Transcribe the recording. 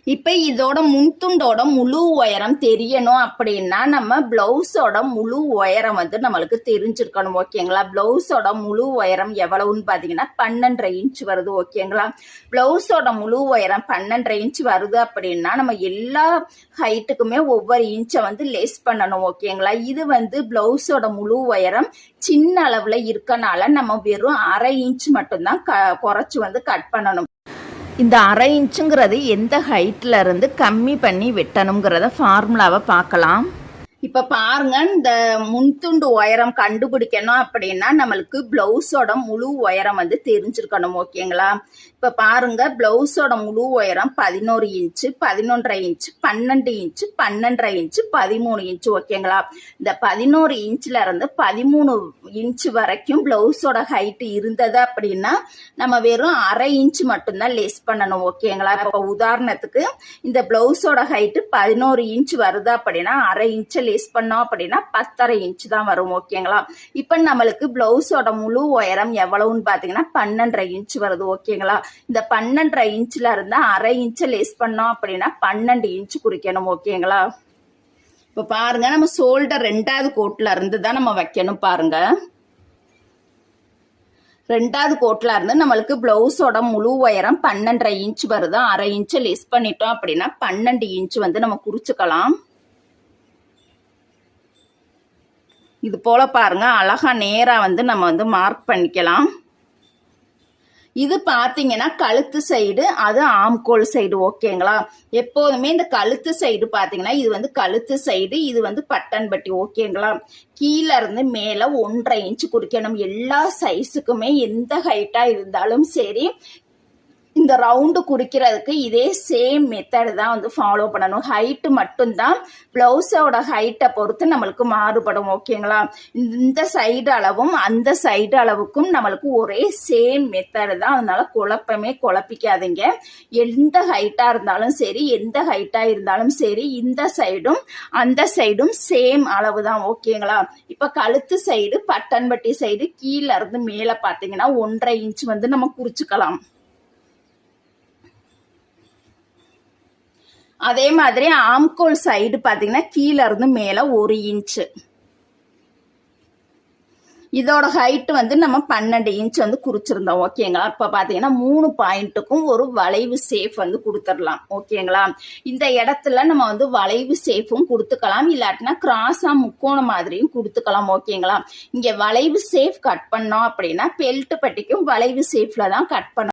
இப்ப இதோட முன்துண்டோட முழு உயரம் தெரியணும் அப்படின்னா நம்ம பிளவுஸோட முழு உயரம் வந்து நம்மளுக்கு தெரிஞ்சிருக்கணும். ஓகேங்களா? பிளவுஸோட முழு உயரம் எவ்வளவுன்னு பாத்தீங்கன்னா 12.5 இன்ச் வருது. ஓகேங்களா? பிளவுஸோட முழு உயரம் 12.5 இன்ச் வருது அப்படின்னா நம்ம எல்லா ஹைட்டுக்குமே ஒவ்வொரு இன்ச்சை வந்து லெஸ் பண்ணணும். ஓகேங்களா? இது வந்து பிளவுஸோட முழு உயரம் சின்ன அளவுல இருக்கனால நம்ம வெறும் 1/2 இன்ச் மட்டும்தான் குறைச்சு வந்து கட் பண்ணணும். இந்த 1/2 இன்ச்சுங்கிறது எந்த ஹைட்ல இருந்து கம்மி பண்ணி வெட்டணுங்கிறத ஃபார்முலாவை பார்க்கலாம். இப்ப பாருங்க, இந்த முன்துண்டு உயரம் கண்டுபிடிக்கணும் அப்படின்னா நம்மளுக்கு பிளவுஸோட முழு உயரம் வந்து தெரிஞ்சிருக்கணும். ஓகேங்களா? இப்ப பாருங்க, பிளவுஸோட முழு உயரம் 11 inch, 11.5 inch, 12 inch, 12.5 inch, 13 inch. ஓகேங்களா? இந்த 11 இன்ச்ல இருந்து 13 இன்ச்சு வரைக்கும் பிளவுஸோட ஹைட் இருந்தது அப்படின்னா நம்ம வெறும் 1/2 இன்ச் மட்டும்தான் லெஸ் பண்ணணும். ஓகேங்களா? இப்ப உதாரணத்துக்கு இந்த பிளவுஸோட ஹைட் 11 இன்ச் வருது அப்படின்னா 1/2 இன்ச் லெஸ் பண்ணோம் அப்படின்னா 10.5 இன்ச் தான் வரும். ஓகேங்களா? இப்ப நம்மளுக்கு பிளவுஸோட முழு உயரம் எவ்வளவுன்னு பாத்தீங்கன்னா 12.5 இன்ச் வருது. ஓகேங்களா? இந்த 12.5 இன்ச்ல இருந்தா 1/2 இன்ச் லெஸ் பண்ணோம் அப்படின்னா 12 இன்ச் குறிக்கணும். ஓகேங்களா? இப்ப பாருங்க, நம்ம ஷோல்டர் 2வது கோட்ல இருந்து தான் நம்ம வைக்கணும். பாருங்க, 2வது கோட்ல இருந்து நம்மளுக்கு பிளவுஸோட முழு உயரம் 12.5 இன்ச் வருது. 1/2 இன்ச் லெஸ் பண்ணிட்டோம் அப்படின்னா 12 இன்ச் வந்து நம்ம குறிச்சுக்கலாம். இது போல பாருங்க, அழகா நேரா வந்து நம்ம வந்து மார்க் பண்ணிக்கலாம். இது பாத்தீங்கன்னா கழுத்து சைடு, அது ஆம்கோல் சைடு. ஓகேங்களா? எப்போதுமே இந்த கழுத்து சைடு பாத்தீங்கன்னா இது வந்து கழுத்து சைடு, இது வந்து பட்டன் பட்டி. ஓகேங்களா? கீழே இருந்து மேல 1.5 இன்ச் குறிக்கணும். எல்லா சைஸுக்குமே எந்த ஹைட்டா இருந்தாலும் சரி, இந்த ரவுண்டு குறிக்கிறதுக்கு இதே சேம் மெத்தட் தான் வந்து ஃபாலோ பண்ணணும். ஹைட்டு மட்டும்தான் பிளவுஸோட ஹைட்டை பொறுத்து நம்மளுக்கு மாறுபடும். ஓகேங்களா? இந்த சைடு அளவும் அந்த சைடு அளவுக்கும் நம்மளுக்கு ஒரே சேம் மெத்தட் தான். அதனால குழப்பிக்காதீங்க. எந்த ஹைட்டா இருந்தாலும் சரி, எந்த ஹைட்டா இருந்தாலும் சரி, இந்த சைடும் அந்த சைடும் சேம் அளவு தான். ஓகேங்களா? இப்ப கழுத்து சைடு, பட்டன்பட்டி சைடு கீழே இருந்து மேல பாத்தீங்கன்னா 1.5 இன்ச் வந்து நம்ம குறிச்சுக்கலாம். அதே மாதிரி ஆம்கோல் சைடு பாத்தீங்கன்னா கீழே இருந்து மேல 1 இன்ச். இதோட ஹைட் வந்து நம்ம 12 இன்ச் வந்து குறிச்சிருந்தோம். ஓகேங்களா? இப்ப பாத்தீங்கன்னா 3 பாயிண்ட்டுக்கும் ஒரு வளைவு சேஃப் வந்து கொடுத்துடலாம். ஓகேங்களா? இந்த இடத்துல நம்ம வந்து வளைவு சேஃபும் கொடுத்துக்கலாம், இல்லாட்டினா கிராஸா முக்கோணம் மாதிரியும் கொடுத்துக்கலாம். ஓகேங்களா? இங்க வளைவு சேஃப் கட் பண்ணோம் அப்படின்னா பெல்ட் பட்டிக்கும் வளைவு சேஃப்ல தான் கட் பண்ணணும்.